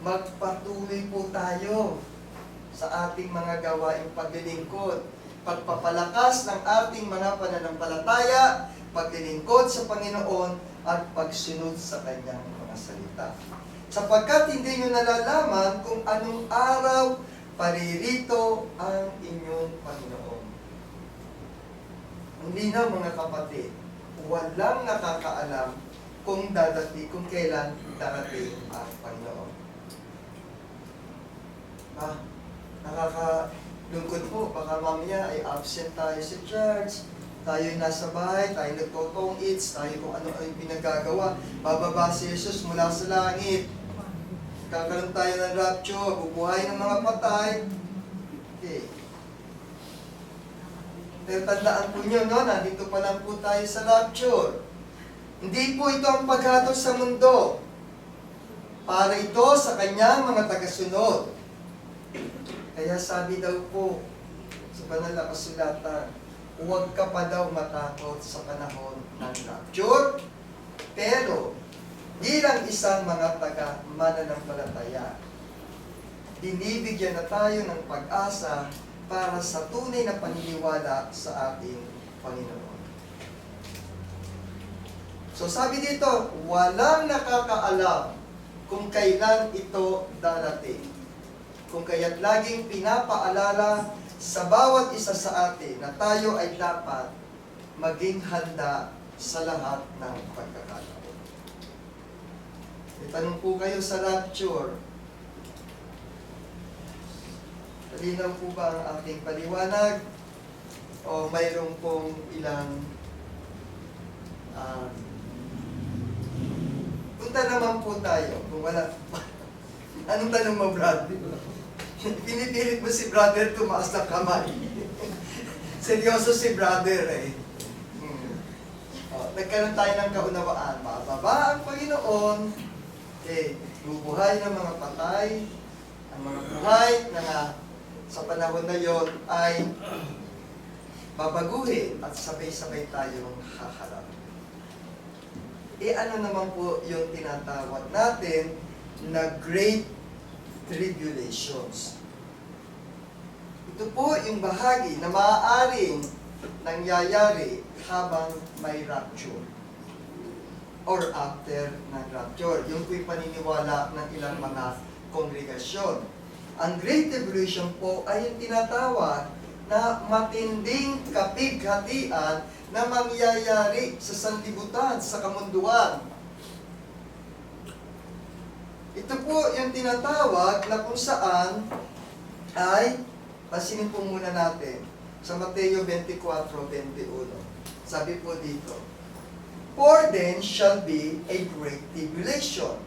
magpatuloy po tayo sa ating mga gawaing paglilingkod. Pagpapalakas ng ating mga pananampalataya, paglilingkod sa Panginoon, at pagsunod sa Kanyang mga salita. Sapagkat hindi nyo nalalaman kung anong araw paririto ang inyong Panginoon. Ang linaw mga kapatid, walang nakakaalam kung kailan darating ang Panginoon. Nakakalungkot po, baka mamaya ay absent tayo sa church, tayo nasa bahay, tayo nagtotong-its, tayo kung ano ay pinagagawa, bababa si Jesus mula sa langit, kakaroon tayo ng rapture, bubuhay ng mga patay. Okay. Pero tandaan po nyo, no, nandito pa lang po tayo sa rapture. Hindi po ito ang paghatol sa mundo. Para ito sa kanyang mga tagasunod. Kaya sabi daw po sa banal na kasulatan, huwag ka pa daw matakot sa panahon ng rapture, pero bilang isang mga taga-mananampalataya, binibigyan na tayo ng pag-asa para sa tunay na paniniwala sa ating Panginoon. So sabi dito, walang nakakaalam kung kailan ito darating. Kung kaya't laging pinapaalala sa bawat isa sa atin na tayo ay dapat maging handa sa lahat ng pagkakataon. May tanong po kayo sa rapture. Malinaw po ba ang ating paliwanag? O mayroong pong ilang punta naman po tayo. Kung wala, anong tanong mo, Brad? Pinipilit mo si brother tumaas ng kamay. Seryoso si brother eh. Nagkaroon tayo ng kaunawaan. Mababa ang Panginoon. Okay, bubuhay ng mga patay. Ang mga buhay na sa panahon na yon ay babaguhin at sabay-sabay tayong haharap. Ano naman po yung tinatawag natin na Great Tribulations. Ito po yung bahagi na maaaring nangyayari habang may rapture or after ng rapture. Yung po'y paniniwala ng ilang mga kongregasyon. Ang Great Tribulation po ay yung tinatawag na matinding kapighatian na mangyayari sa sanlibutan, sa kamunduan. Ito po yung tinatawag na kung saan ay, pasinin po muna natin, sa Mateo 24:21. Sabi po dito, for then shall be a great tribulation.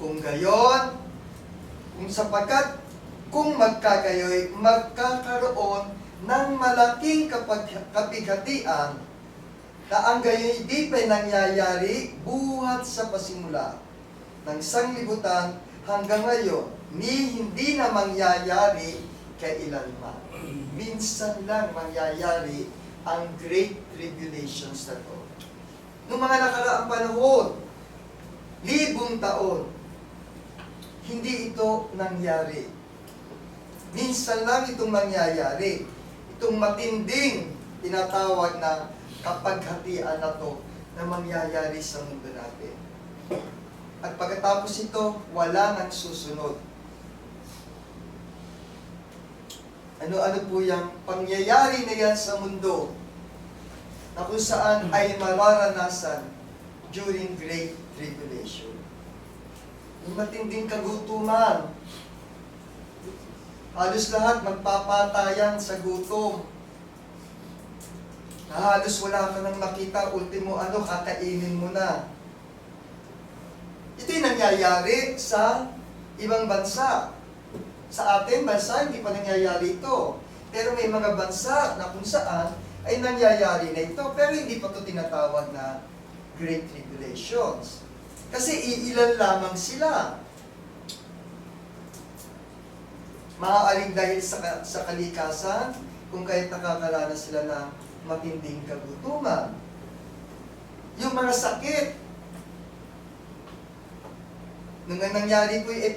Kung gayon, kung magkagayoy, magkakaroon ng malaking kapighatian na ang gayoy di pa nangyayari buhat sa pasimula ng sanglibutan hanggang ngayon, hindi na mangyayari kailanman. Minsan lang mangyayari ang Great Tribulations na to. Noong mga nakaraang panahon, 1,000 taon, hindi ito nangyari. Minsan lang itong mangyayari. Itong matinding tinatawag na kapaghatian na to na mangyayari sa mundo natin. At pagkatapos ito, wala nang susunod. Ano-ano po yung pangyayari na yan sa mundo na kung saan ay mararanasan during Great Tribulation. Yung matinding kagutuman. Halos lahat magpapatayan sa gutom. Halos wala ka nang makita, ultimo kakainin mo na. Ito'y nangyayari sa ibang bansa. Sa ating bansa, hindi pa nangyayari ito. Pero may mga bansa na kung saan ay nangyayari na ito. Pero hindi pa ito tinatawag na Great Tribulations. Kasi iilan lamang sila. Maaaring dahil sa kalikasan, kung kaya't nakakaranas sila ng matinding kagutuman. Yung mga sakit, Nung nangyari po yung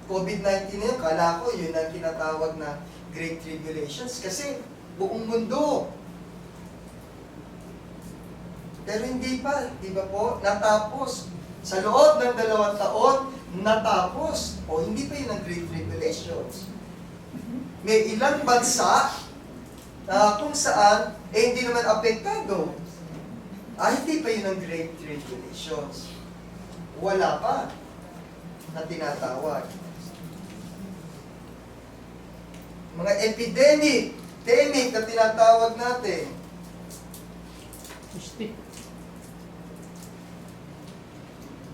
COVID-19 na yun, kala ko yun ang tinatawag na Great Tribulations kasi buong mundo. Pero hindi pa, di ba po? Natapos. Sa loob ng 2 taon, natapos. O hindi pa yun ang Great Tribulations. May ilang bansa na kung saan, hindi naman apektado. Hindi pa yun ang Great Tribulations. Wala pa na tinatawag. Mga epidemic na tinatawag natin.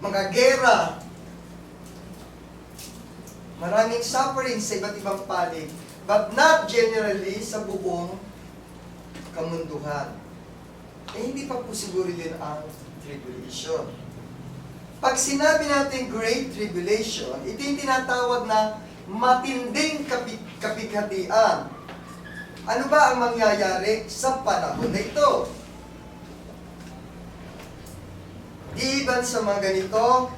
Mga gera. Maraming suffering sa iba't ibang panig. But not generally sa buong kamunduhan. Hindi pa po siguro yun ang tribulation. Pag sinabi natin Great Tribulation, ito yung tinatawag na matinding kapighatian. Ano ba ang mangyayari sa panahon na ito? Giban sa mga ganito,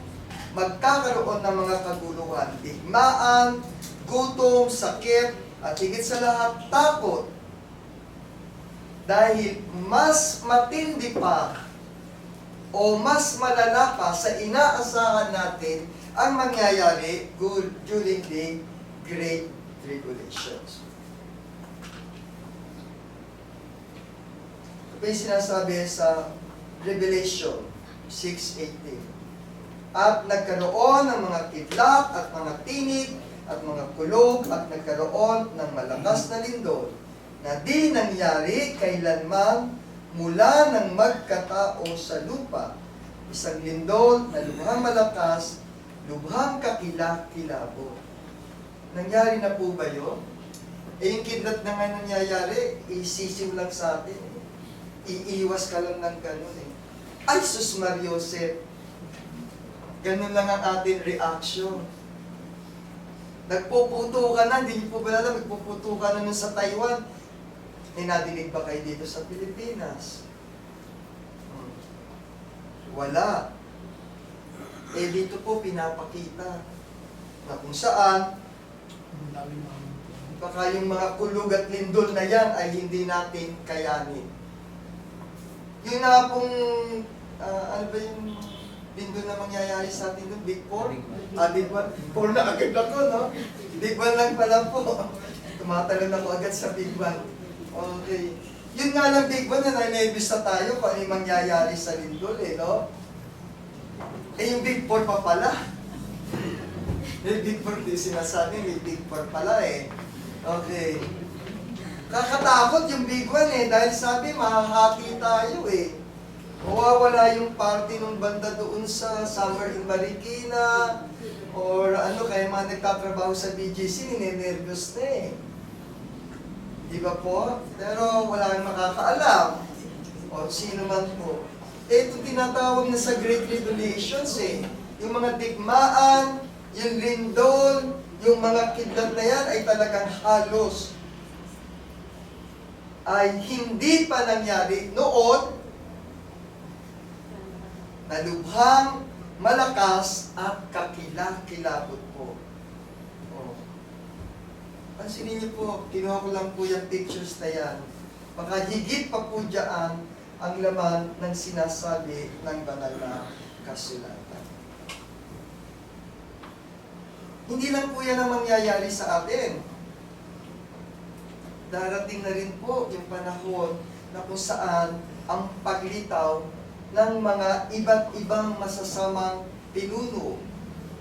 magkakaroon ng mga kaguluhan, digmaan, gutom, sakit, at higit sa lahat, takot. Dahil mas matindi pa o mas malala pa sa inaasahan natin ang mangyayari during the Great Tribulations. Ito pa yung sinasabi sa Revelation 6:18. At nagkaroon ng mga kidlat at mga tinig at mga kulog at nagkaroon ng malakas na lindol na di nangyari kailanman mula nang magkatao sa lupa, isang lindol na lubhang malakas, lubhang kakilakilabo. Nangyari na po ba yun? Yung kidlat na nga nangyayari, isisim lang sa atin. Iiwas ka lang ng ganun eh. Ay, sus Mariosep! Ganun lang ang ating reaction. Nagpuputo ka na, hindi niyo po ba alam, nagpuputo ka na nun sa Taiwan. Nadinig ba kayo dito sa Pilipinas? Wala. Dito po pinapakita na kung saan baka yung mga kulog at lindol na yan ay hindi natin kayanin. Yung nga pong, ano ba yung lindol na mangyayari sa atin doon? Big Four? Big One? Four na agad ako, no? Big One lang pala po. Tumatalon ako agad sa Big One. Okay. Yun nga lang Big One na nainibis na tayo kung ano yung mangyayari sa lindol, no? Yung Big Four pa pala. Yung Big Four, di sinasabi, may Big Four pala Okay. Kakatakot yung Big One dahil sabi, mahahati tayo Mawawala yung party ng banda doon sa Summer in Marikina, or kaya mga nagtatrabaho sa BGC, ninenervyos na Di ba po? Pero wala kang makakaalam. O sino man po. Ito tinatawag na sa Great Tribulations Yung mga digmaan, yung lindol, yung mga kidlat na yan ay talagang halos ay hindi pa nangyari noon na lubhang malakas at kakilakilabot po. Pansinin niyo po, kinuha ko lang po yung pictures na yan. Baka higit pa po dyan ang laman ng sinasabi ng banal na kasulatan. Hindi lang po yan ang mangyayari sa atin. Darating na rin po yung panahon na kung saan ang paglitaw ng mga iba't ibang masasamang pinuno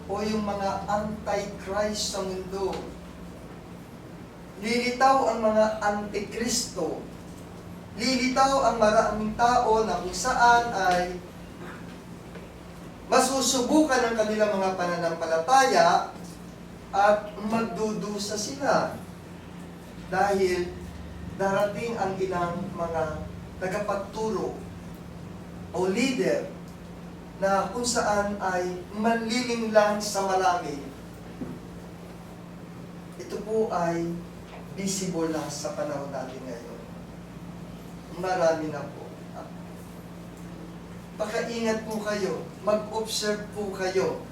o yung mga anti-Christ sa mundo. Lilitaw ang mga antikristo. Lilitaw ang maraming tao na kung saan ay masusubukan ang kanilang mga pananampalataya at magdudusa sila. Dahil darating ang ilang mga tagapagturo o leader na kung saan ay manlilinglang sa marami. Ito po ay visible na sa panahon natin ngayon. Marami na po. Pakaingat po kayo. Mag-observe po kayo.